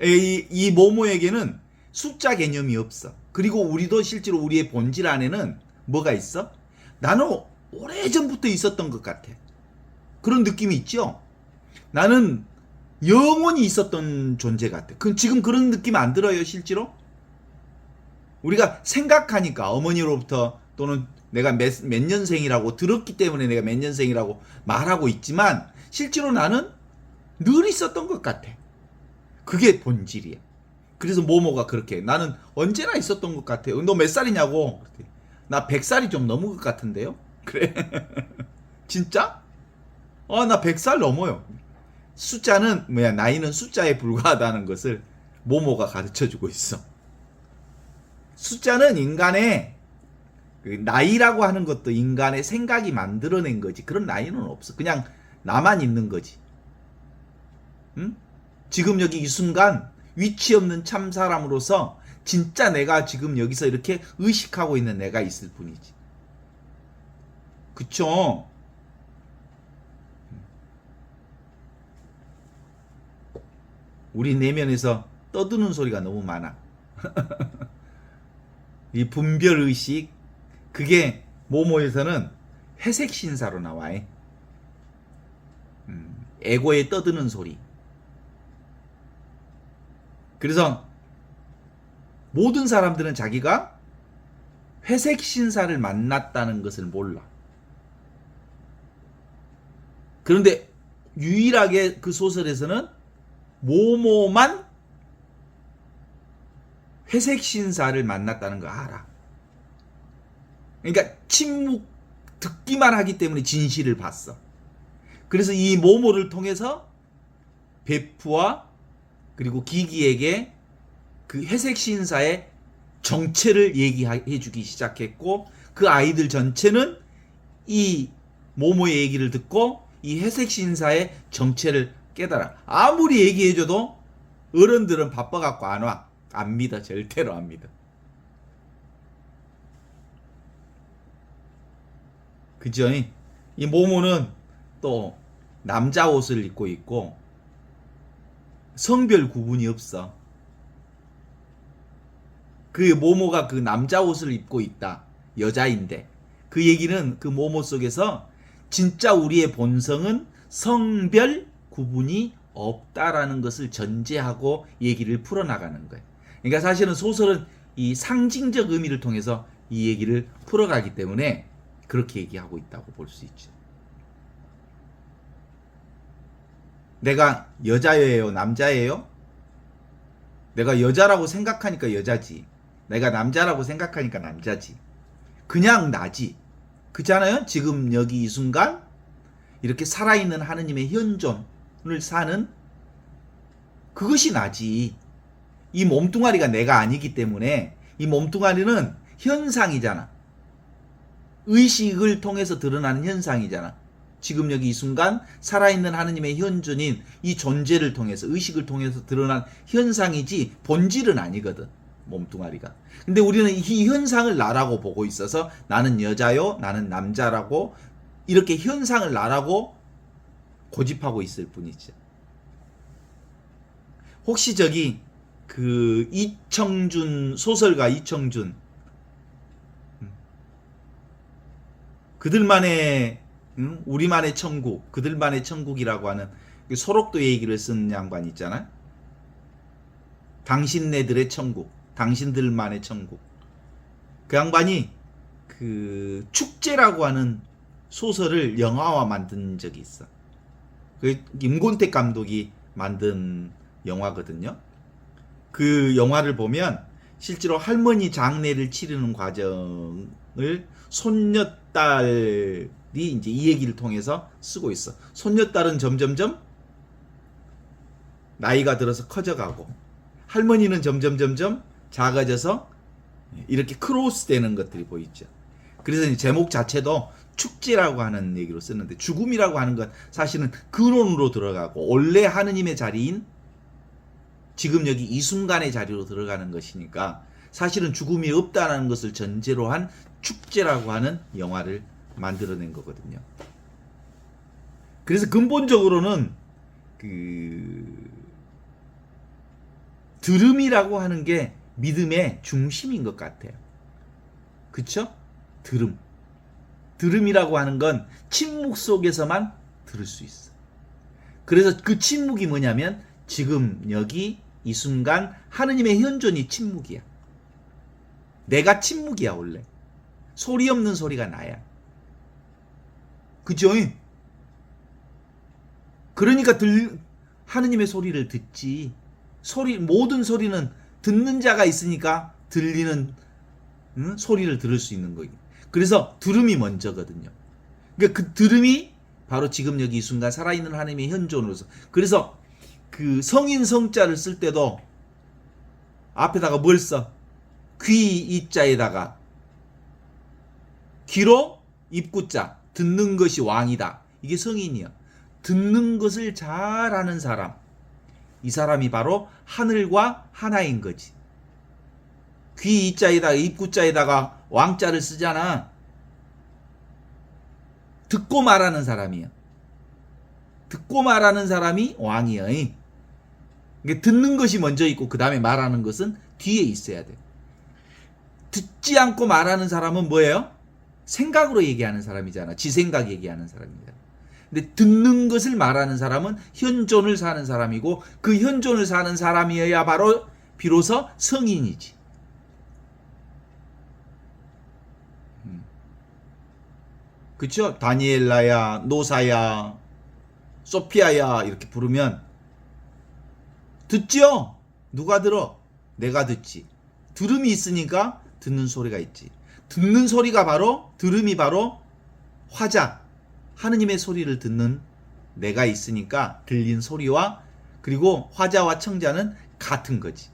이 모모에게는 숫자 개념이 없어. 그리고 우리도 실제로 우리의 본질 안에는 뭐가 있어? 나는 오래전부터 있었던 것 같아. 그런 느낌이 있죠? 나는 영원히 있었던 존재 같아. 지금 그런 느낌 안 들어요, 실제로? 우리가 생각하니까 어머니로부터 또는 내가 몇 년생이라고 들었기 때문에 내가 몇 년생이라고 말하고 있지만 실제로 나는 늘 있었던 것 같아. 그게 본질이야. 그래서 모모가 그렇게 나는 언제나 있었던 것 같아. 너 몇 살이냐고. 나 100살이 좀 넘은 것 같은데요. 그래. 진짜? 나 100살 넘어요. 숫자는 나이는 숫자에 불과하다는 것을 모모가 가르쳐주고 있어. 숫자는 인간의 나이라고 하는 것도 인간의 생각이 만들어낸 거지. 그런 나이는 없어. 그냥 나만 있는 거지. 응? 지금 여기 이 순간 위치 없는 참 사람으로서 진짜 내가 지금 여기서 이렇게 의식하고 있는 내가 있을 뿐이지. 그쵸? 우리 내면에서 떠드는 소리가 너무 많아. 이 분별의식, 그게 모모에서는 회색 신사로 나와. 에고에 떠드는 소리. 그래서 모든 사람들은 자기가 회색 신사를 만났다는 것을 몰라. 그런데 유일하게 그 소설에서는 모모만 회색 신사를 만났다는 거 알아. 그러니까 듣기만 하기 때문에 진실을 봤어. 그래서 이 모모를 통해서 베프와 그리고 기기에게 그 회색 신사의 정체를 얘기해 주기 시작했고 그 아이들 전체는 이 모모의 얘기를 듣고 이 회색 신사의 정체를 깨달아. 아무리 얘기해줘도 어른들은 바빠갖고 안 와. 안 믿어. 절대로 안 믿어. 그죠? 이 모모는 또 남자 옷을 입고 있고 성별 구분이 없어. 그 모모가 그 남자 옷을 입고 있다. 여자인데. 그 얘기는 그 모모 속에서 진짜 우리의 본성은 성별 구분이 없다라는 것을 전제하고 얘기를 풀어나가는 거예요. 그러니까 사실은 소설은 이 상징적 의미를 통해서 이 얘기를 풀어가기 때문에 그렇게 얘기하고 있다고 볼 수 있죠. 내가 여자예요, 남자예요? 내가 여자라고 생각하니까 여자지. 내가 남자라고 생각하니까 남자지. 그냥 나지. 그렇잖아요? 지금 여기 이 순간 이렇게 살아있는 하느님의 현존을 사는 그것이 나지. 이 몸뚱아리가 내가 아니기 때문에 이 몸뚱아리는 현상이잖아. 의식을 통해서 드러나는 현상이잖아. 지금 여기 이 순간 살아있는 하느님의 현존인 이 존재를 통해서 의식을 통해서 드러난 현상이지 본질은 아니거든. 몸뚱아리가. 근데 우리는 이 현상을 나라고 보고 있어서 나는 여자요, 나는 남자라고 이렇게 현상을 나라고 고집하고 있을 뿐이죠. 혹시 저기 그 이청준 소설가 이청준 그들만의 우리만의 천국, 그들만의 천국이라고 하는 소록도 얘기를 쓴 양반 있잖아. 당신네들의 천국, 당신들만의 천국. 그 양반이 그 축제라고 하는 소설을 영화화 만든 적이 있어. 그 임권택 감독이 만든 영화거든요. 그 영화를 보면 실제로 할머니 장례를 치르는 과정을 손녀딸이 이제 이 얘기를 통해서 쓰고 있어. 손녀딸은 점점점 나이가 들어서 커져가고 할머니는 점점점점 작아져서 이렇게 크로스 되는 것들이 보이죠. 그래서 이 제목 자체도 축제라고 하는 얘기로 쓰는데 죽음이라고 하는 건 사실은 근원으로 들어가고 원래 하느님의 자리인 지금 여기 이 순간의 자리로 들어가는 것이니까 사실은 죽음이 없다는 것을 전제로 한 축제라고 하는 영화를 만들어낸 거거든요. 그래서 근본적으로는 그 들음이라고 하는 게 믿음의 중심인 것 같아요. 그쵸? 들음이라고 하는 건 침묵 속에서만 들을 수 있어. 그래서 그 침묵이 뭐냐면 지금 여기 이 순간 하느님의 현존이 침묵이야. 내가 침묵이야 원래. 소리 없는 소리가 나야. 그죠? 그러니까 하느님의 소리를 듣지. 모든 소리는 듣는 자가 있으니까 들리는 소리를 들을 수 있는 거예요. 그래서 들음이 먼저거든요. 그러니까 그 들음이 바로 지금 여기 이 순간 살아있는 하나님의 현존으로서. 그래서 그 성인 성자를 쓸 때도 앞에다가 뭘 써? 귀 이자에다가 귀로 입구자 듣는 것이 왕이다. 이게 성인이야. 듣는 것을 잘하는 사람. 이 사람이 바로 하늘과 하나인 거지. 귀 이자에다가 입구자에다가 왕자를 쓰잖아. 듣고 말하는 사람이야. 듣고 말하는 사람이 왕이야. 그러니까 듣는 것이 먼저 있고 그 다음에 말하는 것은 뒤에 있어야 돼. 듣지 않고 말하는 사람은 뭐예요? 생각으로 얘기하는 사람이잖아. 지 생각 얘기하는 사람이잖아. 근데 듣는 것을 말하는 사람은 현존을 사는 사람이고 그 현존을 사는 사람이어야 바로 비로소 성인이지. 그쵸? 다니엘라야, 노사야, 소피아야 이렇게 부르면 듣죠? 누가 들어? 내가 듣지. 들음이 있으니까 듣는 소리가 있지. 듣는 소리가 바로 들음이 바로 화자. 하느님의 소리를 듣는 내가 있으니까 들린 소리와 그리고 화자와 청자는 같은 거지.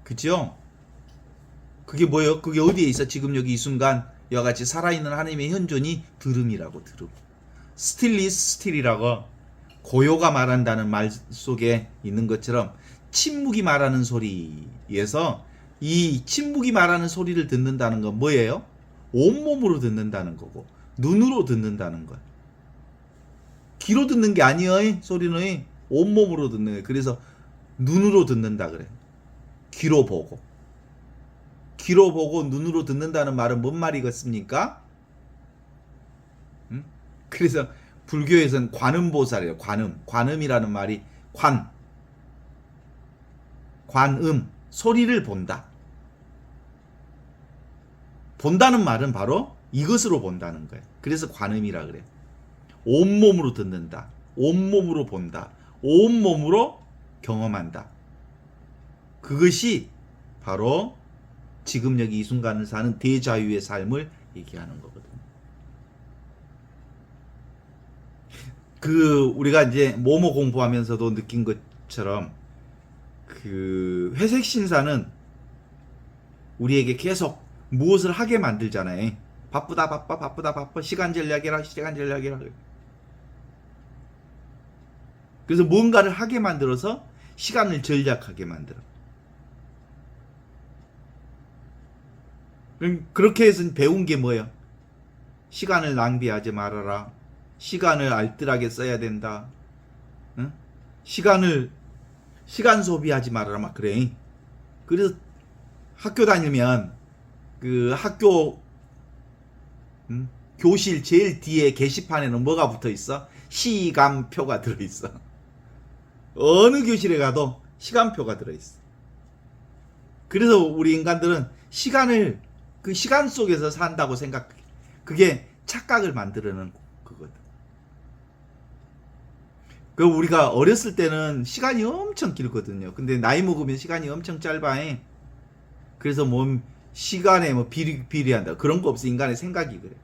그죠? 그게 뭐예요? 그게 어디에 있어? 지금 여기 이 순간 이와 같이 살아있는 하나님의 현존이 들음이라고 들음. 스틸리스 스틸이라고 고요가 말한다는 말 속에 있는 것처럼 침묵이 말하는 소리에서 이 침묵이 말하는 소리를 듣는다는 건 뭐예요? 온몸으로 듣는다는 거고 눈으로 듣는다는 거야. 귀로 듣는 게 아니에요. 소리는 온몸으로 듣는 거예요. 그래서 눈으로 듣는다 그래. 귀로 보고. 귀로 보고 눈으로 듣는다는 말은 뭔 말이겠습니까? 응? 그래서 불교에서는 관음보살이에요. 관음이라는 말이 관음, 소리를 본다. 본다는 말은 바로 이것으로 본다는 거예요. 그래서 관음이라 그래요. 온몸으로 듣는다. 온몸으로 본다. 온몸으로 경험한다. 그것이 바로 지금 여기 이 순간을 사는 대자유의 삶을 얘기하는 거거든요. 우리가 이제 모모 공부하면서도 느낀 것처럼 회색 신사는 우리에게 계속 무엇을 하게 만들잖아요. 바쁘다 바빠 시간 전략이라. 그래서 뭔가를 하게 만들어서 시간을 전략하게 만들어. 그렇게 해서 배운 게 뭐예요? 시간을 낭비하지 말아라. 시간을 알뜰하게 써야 된다. 응? 시간 소비하지 말아라 막 그래. 그래서 학교 다니면 학교 교실 제일 뒤에 게시판에는 뭐가 붙어 있어? 시간표가 들어 있어. 어느 교실에 가도 시간표가 들어 있어. 그래서 우리 인간들은 시간을 시간 속에서 산다고 생각해. 그게 착각을 만들어내는 그거든. 우리가 어렸을 때는 시간이 엄청 길거든요. 근데 나이 먹으면 시간이 엄청 짧아. 그래서 시간에 비리한다. 그런 거 없어. 인간의 생각이 그래.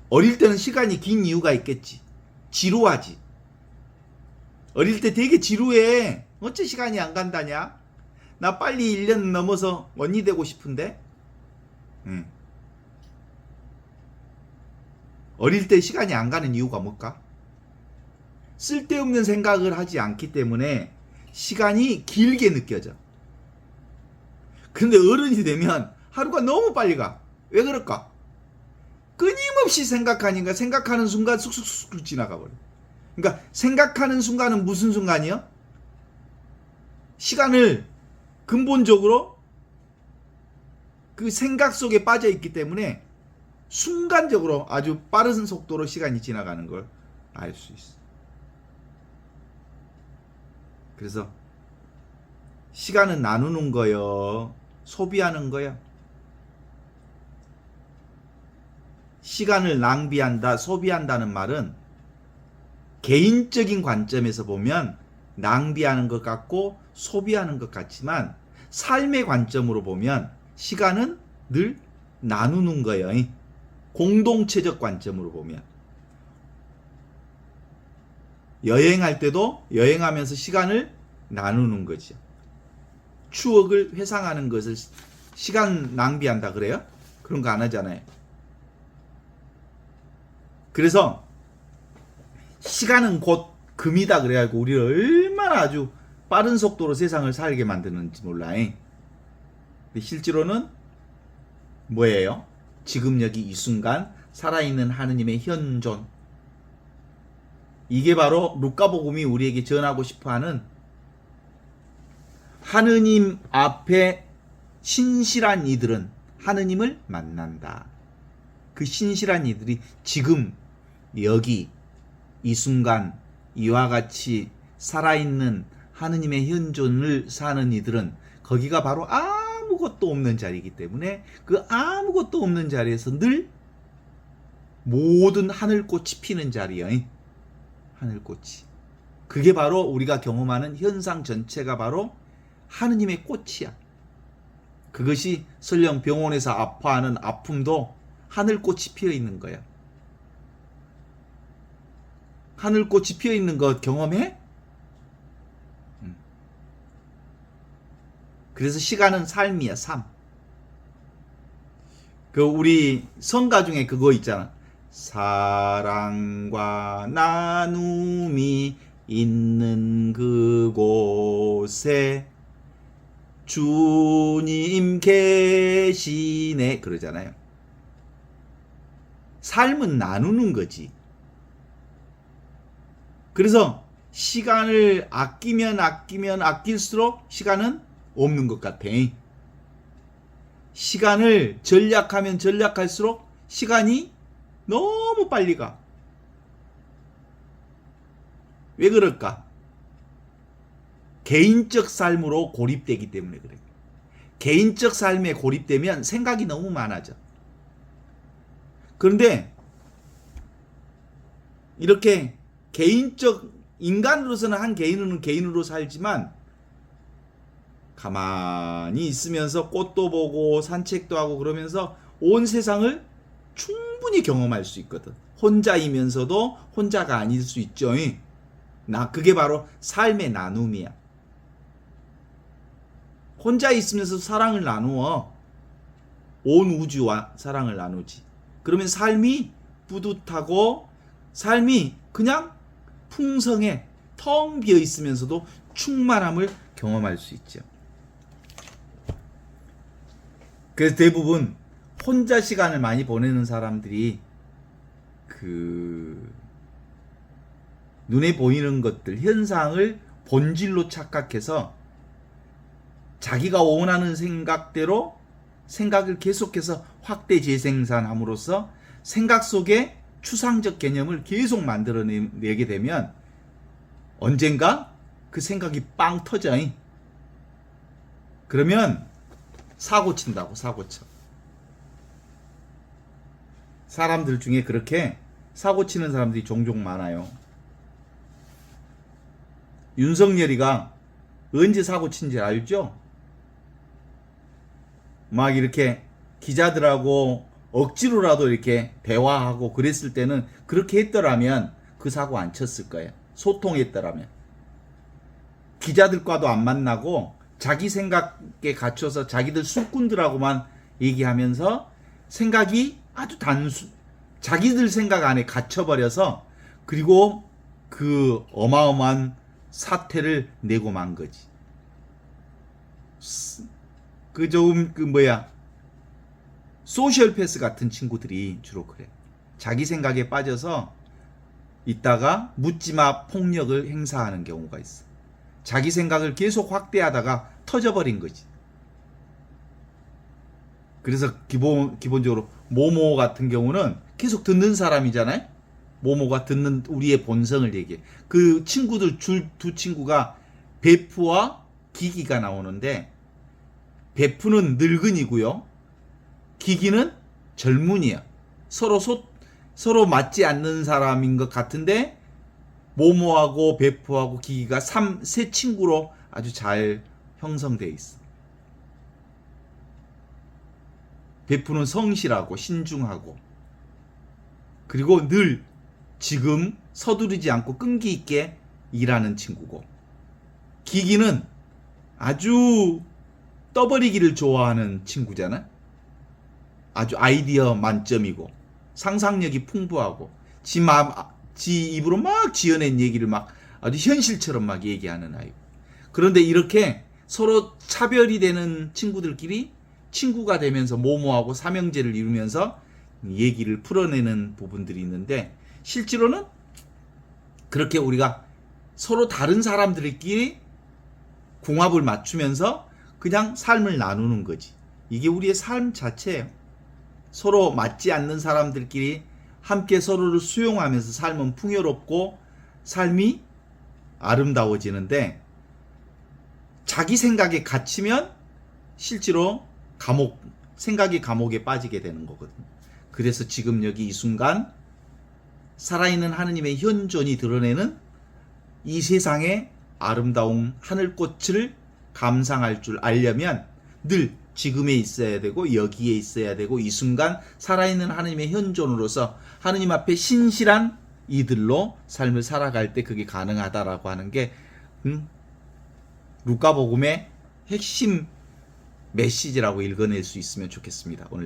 어릴 때는 시간이 긴 이유가 있겠지. 지루하지. 어릴 때 되게 지루해. 어째 시간이 안 간다냐? 나 빨리 1년 넘어서 언니 되고 싶은데? 어릴 때 시간이 안 가는 이유가 뭘까? 쓸데없는 생각을 하지 않기 때문에 시간이 길게 느껴져. 근데 어른이 되면 하루가 너무 빨리 가. 왜 그럴까? 끊임없이 생각하니까 생각하는 순간 쑥쑥쑥 지나가 버려. 그러니까 생각하는 순간은 무슨 순간이요? 시간을 근본적으로 그 생각 속에 빠져 있기 때문에 순간적으로 아주 빠른 속도로 시간이 지나가는 걸 알 수 있어. 그래서 시간은 나누는 거요. 소비하는 거야. 시간을 낭비한다, 소비한다는 말은 개인적인 관점에서 보면 낭비하는 것 같고 소비하는 것 같지만 삶의 관점으로 보면 시간은 늘 나누는 거예요. 공동체적 관점으로 보면. 여행할 때도 여행하면서 시간을 나누는 거죠. 추억을 회상하는 것을 시간 낭비한다 그래요? 그런 거 안 하잖아요. 그래서 시간은 곧 금이다 그래가지고 우리를 얼마나 아주 빠른 속도로 세상을 살게 만드는지 몰라. 근데 실제로는 뭐예요? 지금 여기 이 순간 살아있는 하느님의 현존. 이게 바로 루카복음이 우리에게 전하고 싶어하는 하느님 앞에 신실한 이들은 하느님을 만난다. 그 신실한 이들이 지금 여기 이 순간 이와 같이 살아있는 하느님의 현존을 사는 이들은 거기가 바로 아무것도 없는 자리이기 때문에 그 아무것도 없는 자리에서 늘 모든 하늘꽃이 피는 자리예요. 하늘꽃이. 그게 바로 우리가 경험하는 현상 전체가 바로 하느님의 꽃이야. 그것이 설령 병원에서 아파하는 아픔도 하늘꽃이 피어 있는 거야. 하늘꽃이 피어 있는 것 경험해? 그래서 시간은 삶이야, 삶. 우리 성가 중에 그거 있잖아. 사랑과 나눔이 있는 그곳에 주님 계시네 그러잖아요. 삶은 나누는 거지. 그래서 시간을 아끼면 아낄수록 시간은 없는 것 같아. 시간을 전략하면 전략할수록 시간이 너무 빨리 가. 왜 그럴까? 개인적 삶으로 고립되기 때문에 그래. 개인적 삶에 고립되면 생각이 너무 많아져. 그런데 이렇게 개인적 인간으로서는 한 개인은 개인으로 살지만 가만히 있으면서 꽃도 보고 산책도 하고 그러면서 온 세상을 충분히 경험할 수 있거든. 혼자이면서도 혼자가 아닐 수 있죠. 그게 바로 삶의 나눔이야. 혼자 있으면서 사랑을 나누어. 온 우주와 사랑을 나누지. 그러면 삶이 뿌듯하고 삶이 그냥 풍성해. 텅 비어 있으면서도 충만함을 경험할 수 있죠. 그래서 대부분 혼자 시간을 많이 보내는 사람들이 눈에 보이는 것들, 현상을 본질로 착각해서 자기가 원하는 생각대로 생각을 계속해서 확대 재생산함으로써 생각 속에 추상적 개념을 계속 만들어내게 되면 언젠가 그 생각이 빵 터져. 그러면 사고 친다고, 사고 쳐. 사람들 중에 그렇게 사고 치는 사람들이 종종 많아요. 윤석열이가 언제 사고 친지 알죠? 막 이렇게 기자들하고 억지로라도 이렇게 대화하고 그랬을 때는 그렇게 했더라면 그 사고 안 쳤을 거예요. 소통했더라면. 기자들과도 안 만나고 자기 생각에 갇혀서 자기들 술꾼들하고만 얘기하면서 생각이 아주 자기들 생각 안에 갇혀버려서 그리고 그 어마어마한 사태를 내고 만 거지. 소셜패스 같은 친구들이 주로 그래. 자기 생각에 빠져서 있다가 묻지마 폭력을 행사하는 경우가 있어. 자기 생각을 계속 확대하다가 터져버린 거지. 그래서 기본적으로 모모 같은 경우는 계속 듣는 사람이잖아요. 모모가 듣는 우리의 본성을 얘기해. 그 친구들 두 친구가 베프와 기기가 나오는데 베프는 늙은이고요. 기기는 젊은이야. 서로 맞지 않는 사람인 것 같은데 모모하고 베프하고 기기가 세 친구로 아주 잘 형성되어 있어. 베프는 성실하고 신중하고 그리고 늘 지금 서두르지 않고 끈기 있게 일하는 친구고 기기는 아주 떠버리기를 좋아하는 친구잖아. 아주 아이디어 만점이고 상상력이 풍부하고 지 입으로 막 지어낸 얘기를 막 아주 현실처럼 막 얘기하는 아이고. 그런데 이렇게 서로 차별이 되는 친구들끼리 친구가 되면서 모모하고 삼형제를 이루면서 얘기를 풀어내는 부분들이 있는데 실제로는 그렇게 우리가 서로 다른 사람들끼리 궁합을 맞추면서 그냥 삶을 나누는 거지. 이게 우리의 삶 자체예요. 서로 맞지 않는 사람들끼리 함께 서로를 수용하면서 삶은 풍요롭고 삶이 아름다워지는데 자기 생각에 갇히면 실제로 생각이 감옥에 빠지게 되는 거거든. 그래서 지금 여기 이 순간 살아있는 하느님의 현존이 드러내는 이 세상의 아름다운 하늘꽃을 감상할 줄 알려면 늘 지금에 있어야 되고 여기에 있어야 되고 이 순간 살아있는 하느님의 현존으로서 하느님 앞에 신실한 이들로 삶을 살아갈 때 그게 가능하다라고 하는 게 루카복음의 핵심 메시지라고 읽어낼 수 있으면 좋겠습니다. 오늘